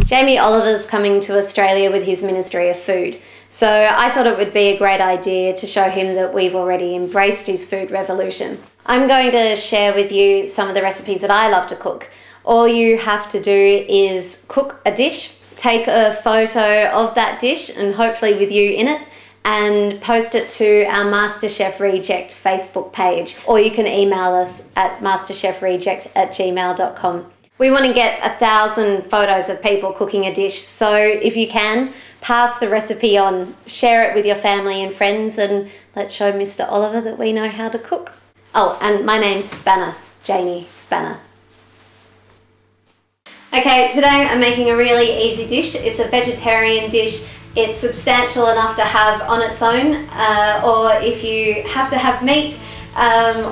Jamie Oliver's coming to Australia with his Ministry of Food, so I thought it would be a great idea to show him that we've already embraced his food revolution. I'm going to share with you some of the recipes that I love to cook. All you have to do is cook a dish, take a photo of that dish and hopefully with you in it, and post it to our Masterchefreject Facebook page, or you can email us at masterchefreject@gmail.com. We want to get 1,000 photos of people cooking a dish, so if you can, pass the recipe on, share it with your family and friends, and let's show Mr. Oliver that we know how to cook. Oh, and my name's Spanner, Janie Spanner. Okay, today I'm making a really easy dish. It's a vegetarian dish. It's substantial enough to have on its own, or if you have to have meat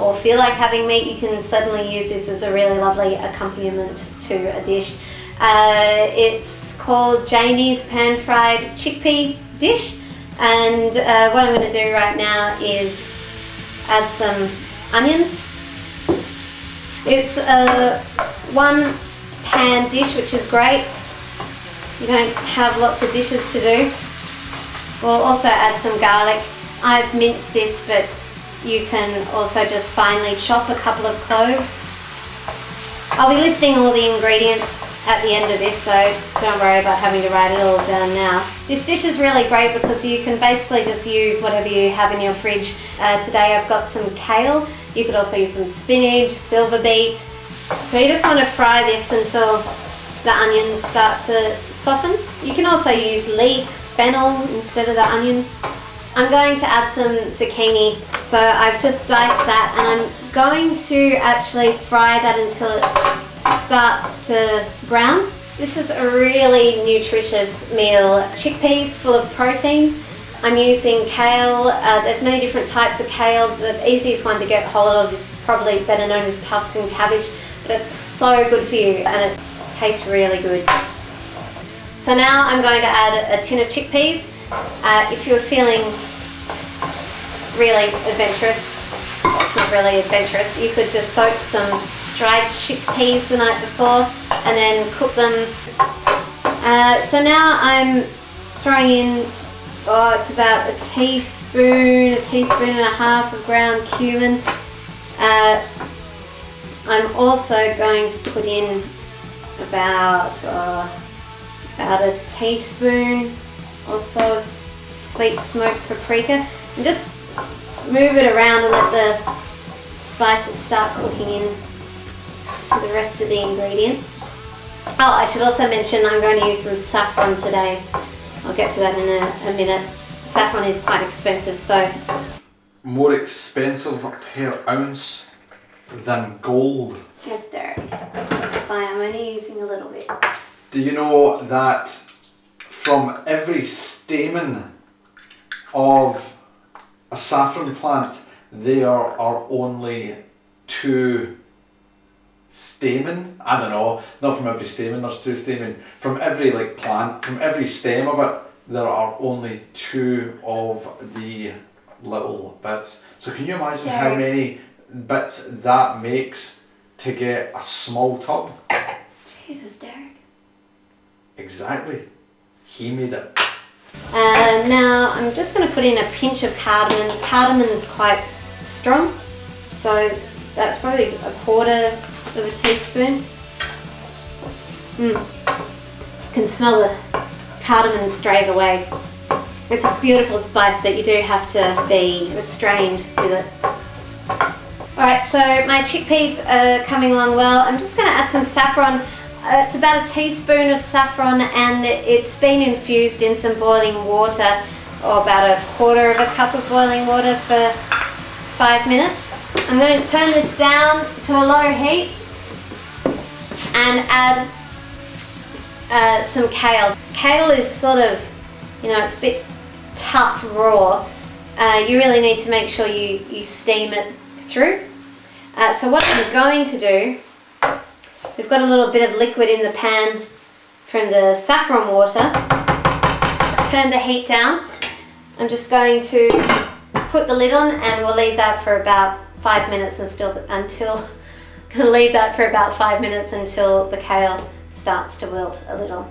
or feel like having meat, you can certainly use this as a really lovely accompaniment to a dish. It's called Janie's pan-fried chickpea dish, and what I'm going to do right now is add some onions. It's a one pan dish, which is great. You don't have lots of dishes to do. We'll also add some garlic. I've minced this, but you can also just finely chop a couple of cloves. I'll be listing all the ingredients at the end of this, so don't worry about having to write it all down now. This dish is really great because you can basically just use whatever you have in your fridge. Today I've got some kale. You could also use some spinach, silver beet. So you just want to fry this until the onions start to soften. You can also use leek, fennel instead of the onion. I'm going to add some zucchini, so I've just diced that, and I'm going to actually fry that until it starts to brown. This is a really nutritious meal. Chickpeas full of protein. I'm using kale. There's many different types of kale. The easiest one to get hold of is probably better known as Tuscan cabbage, but it's so good for you and it tastes really good. So now I'm going to add a tin of chickpeas. If you're feeling really adventurous, it's not really adventurous, you could just soak some dried chickpeas the night before and then cook them. So now I'm throwing in, it's about a teaspoon and a half of ground cumin. I'm also going to put in about a teaspoon or so of sweet smoked paprika, and just move it around and let the spices start cooking in to the rest of the ingredients. Oh, I should also mention I'm going to use some saffron today. I'll get to that in a minute. Saffron is quite expensive, so... More expensive per ounce than gold. Yes, Derek. That's fine, I'm only using a little bit. Do you know that from every stamen of a saffron plant, there are only 2 stamen? I don't know, not from every stamen there's 2 stamen. From every plant, from every stem of it, there are only 2 of the little bits. So can you imagine Derek, how many bits that makes to get a small tub? Jesus, Derek. Exactly. He made it. Now I'm just going to put in a pinch of cardamom. Cardamom is quite strong, so that's probably a quarter of a teaspoon. You can smell the cardamom straight away. It's a beautiful spice, but you do have to be restrained with it. Alright, so my chickpeas are coming along well. I'm just going to add some saffron. It's about a teaspoon of saffron, and it's been infused in some boiling water, or about a quarter of a cup of boiling water for 5 minutes. I'm going to turn this down to a low heat and add some kale. Kale is sort of, it's a bit tough raw. You really need to make sure you steam it through. So what I'm going to do, we've got a little bit of liquid in the pan from the saffron water. Turn the heat down. I'm just going to put the lid on, and we'll leave that for about 5 minutes until the kale starts to wilt a little.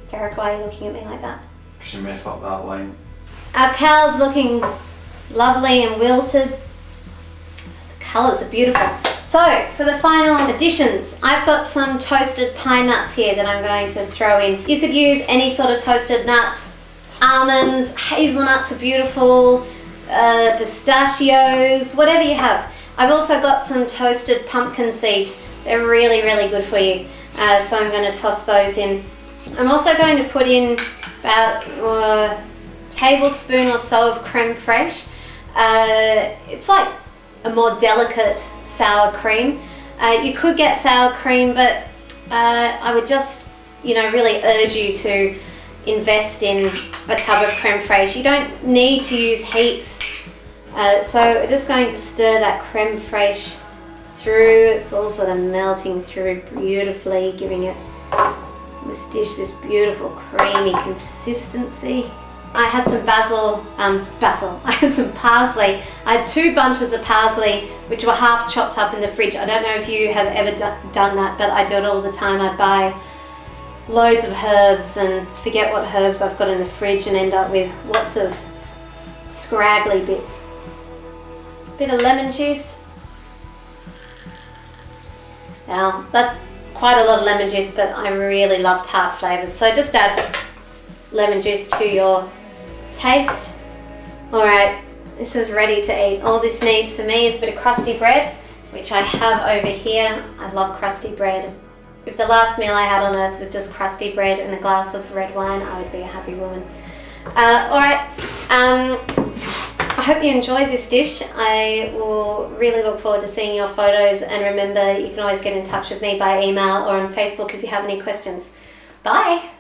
Derek, why are you looking at me like that? Because you messed up that line. Our cow's looking lovely and wilted. The colours are beautiful. So, for the final additions, I've got some toasted pine nuts here that I'm going to throw in. You could use any sort of toasted nuts. Almonds, hazelnuts are beautiful, pistachios, whatever you have. I've also got some toasted pumpkin seeds. They're really, really good for you. So I'm going to toss those in. I'm also going to put in about a tablespoon or so of creme fraiche. It's like a more delicate sour cream. You could get sour cream, but I would just, really urge you to invest in a tub of creme fraiche. You don't need to use heaps. So we're just going to stir that creme fraiche through. It's all sort of melting through beautifully, giving it this dish this beautiful creamy consistency. I had some I had some parsley. I had 2 bunches of parsley which were half chopped up in the fridge. I don't know if you have ever done that, but I do it all the time. I buy loads of herbs and forget what herbs I've got in the fridge and end up with lots of scraggly bits. Bit of lemon juice. Now that's quite a lot of lemon juice, but I really love tart flavours, so just add lemon juice to your taste. Alright, this is ready to eat. All this needs for me is a bit of crusty bread, which I have over here. I love crusty bread. If the last meal I had on earth was just crusty bread and a glass of red wine, I would be a happy woman. Alright, I hope you enjoyed this dish. I will really look forward to seeing your photos, and remember, you can always get in touch with me by email or on Facebook if you have any questions. Bye!